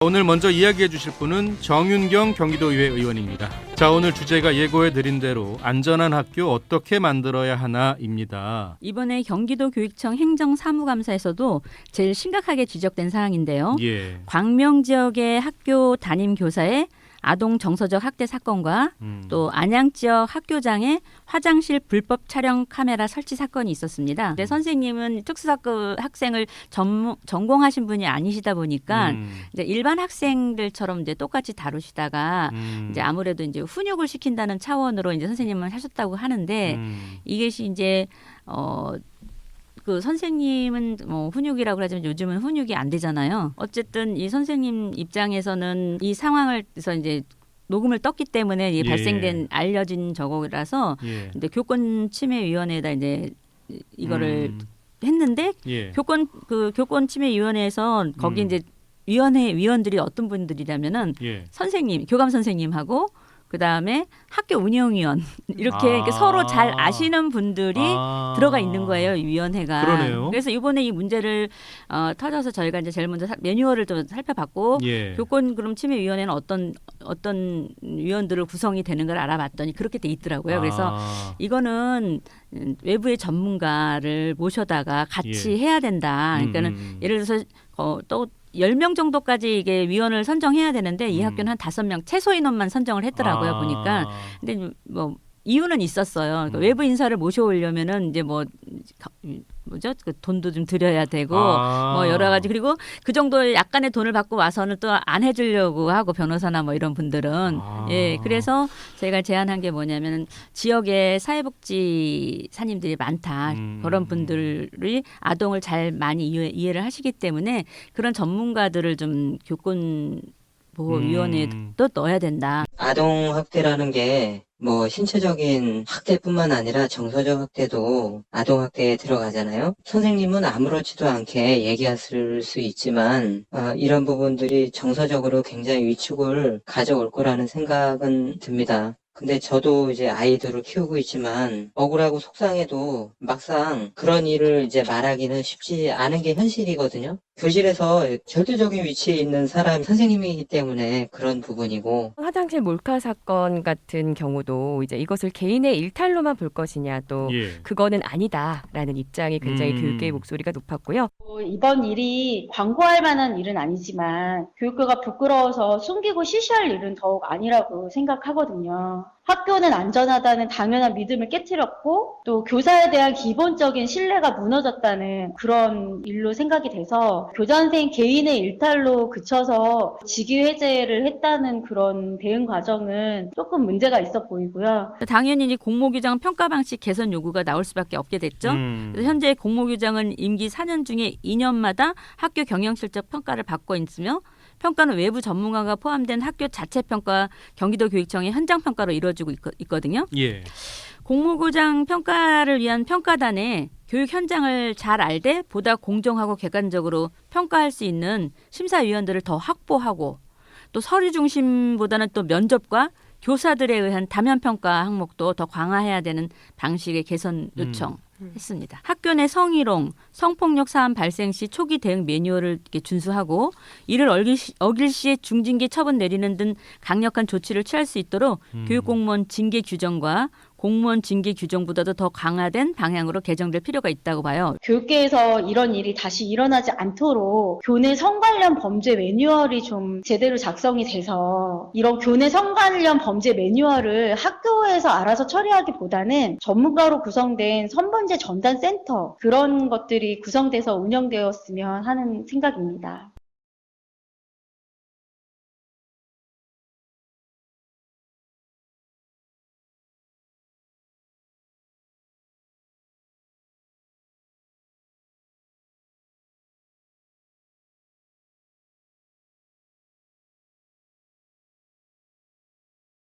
오늘 먼저 이야기해 주실 분은 정윤경 경기도의회 의원입니다. 자, 오늘 주제가 예고해 드린 대로 안전한 학교 어떻게 만들어야 하나입니다. 이번에 경기도교육청 행정사무감사에서도 제일 심각하게 지적된 사항인데요. 예. 광명 지역의 학교 담임 교사의 아동 정서적 학대 사건과 또 안양 지역 학교장의 화장실 불법 촬영 카메라 설치 사건이 있었습니다. 근데 선생님은 특수학급 학생을 전공하신 분이 아니시다 보니까 이제 일반 학생들처럼 이제 똑같이 다루시다가 이제 아무래도 이제 훈육을 시킨다는 차원으로 이제 선생님은 하셨다고 하는데 이것이 이제 그 선생님은 뭐 훈육이라고 하지만 요즘은 훈육이 안 되잖아요. 어쨌든 이 선생님 입장에서는 이 상황에서 이제 녹음을 떴기 때문에 이 발생된 알려진 저거라서 근데 교권침해위원회에다 이제 이거를 했는데 교권침해위원회에서 거기 이제 위원들이 어떤 분들이냐면은 선생님, 교감 선생님하고 그다음에 학교 운영위원 이렇게 서로 잘 아시는 분들이 들어가 있는 거예요, 이 위원회가. 그러네요. 그래서 이번에 이 문제를 터져서 저희가 이제 제일 먼저 매뉴얼을 좀 살펴봤고 교권 그럼 침해위원회는 어떤 위원들을 구성이 되는 걸 알아봤더니 그렇게 돼 있더라고요. 그래서 이거는 외부의 전문가를 모셔다가 같이 해야 된다. 그러니까는 예를 들어서 또 10명 정도까지 이게 위원을 선정해야 되는데 이 학교는 한 5명 최소 인원만 선정을 했더라고요. 보니까. 근데 뭐 이유는 있었어요. 그러니까 외부 인사를 모셔오려면은 이제 뭐죠? 그 돈도 좀 들여야 되고 뭐 여러 가지 그리고 그 정도의 약간의 돈을 받고 와서는 또 안 해주려고 하고 변호사나 뭐 이런 분들은 그래서 저희가 제안한 게 뭐냐면 지역에 사회복지사님들이 많다 그런 분들이 아동을 잘 많이 이해를 하시기 때문에 그런 전문가들을 좀 교권보호위원회에 또 넣어야 된다. 아동 학대라는 게 뭐 신체적인 학대뿐만 아니라 정서적 학대도 아동 학대에 들어가잖아요. 선생님은 아무렇지도 않게 얘기했을 수 있지만 이런 부분들이 정서적으로 굉장히 위축을 가져올 거라는 생각은 듭니다. 근데 저도 이제 아이들을 키우고 있지만 억울하고 속상해도 막상 그런 일을 이제 말하기는 쉽지 않은 게 현실이거든요. 교실에서 절대적인 위치에 있는 사람이 선생님이기 때문에 그런 부분이고 화장실 몰카 사건 같은 경우도 이제 이것을 개인의 일탈로만 볼 것이냐 또 그거는 아니다라는 입장이 굉장히 교육계의 목소리가 높았고요. 이번 일이 광고할 만한 일은 아니지만 교육계가 부끄러워서 숨기고 시시할 일은 더욱 아니라고 생각하거든요. 학교는 안전하다는 당연한 믿음을 깨트렸고 또 교사에 대한 기본적인 신뢰가 무너졌다는 그런 일로 생각이 돼서 교장 선생님 개인의 일탈로 그쳐서 직위해제를 했다는 그런 대응 과정은 조금 문제가 있어 보이고요. 당연히 이제 공모규정 평가 방식 개선 요구가 나올 수밖에 없게 됐죠. 그래서 현재 공모규정은 임기 4년 중에 2년마다 학교 경영실적 평가를 받고 있으며 평가는 외부 전문가가 포함된 학교 자체 평가 경기도교육청의 현장 평가로 이루어지고 있거든요. 공모교장 평가를 위한 평가단에 교육 현장을 잘 알되 보다 공정하고 객관적으로 평가할 수 있는 심사위원들을 더 확보하고 또 서류 중심보다는 또 면접과 교사들에 의한 다면 평가 항목도 더 강화해야 되는 방식의 개선 요청했습니다. 학교 내 성희롱, 성폭력 사안 발생 시 초기 대응 매뉴얼을 준수하고 이를 어길 시에 중징계 처분 내리는 등 강력한 조치를 취할 수 있도록 교육공무원 징계 규정과 공무원 징계 규정보다도 더 강화된 방향으로 개정될 필요가 있다고 봐요. 교육계에서 이런 일이 다시 일어나지 않도록 교내 성 관련 범죄 매뉴얼이 좀 제대로 작성이 돼서 이런 교내 성 관련 범죄 매뉴얼을 학교에서 알아서 처리하기보다는 전문가로 구성된 성범죄 전담센터 그런 것들이 구성돼서 운영되었으면 하는 생각입니다.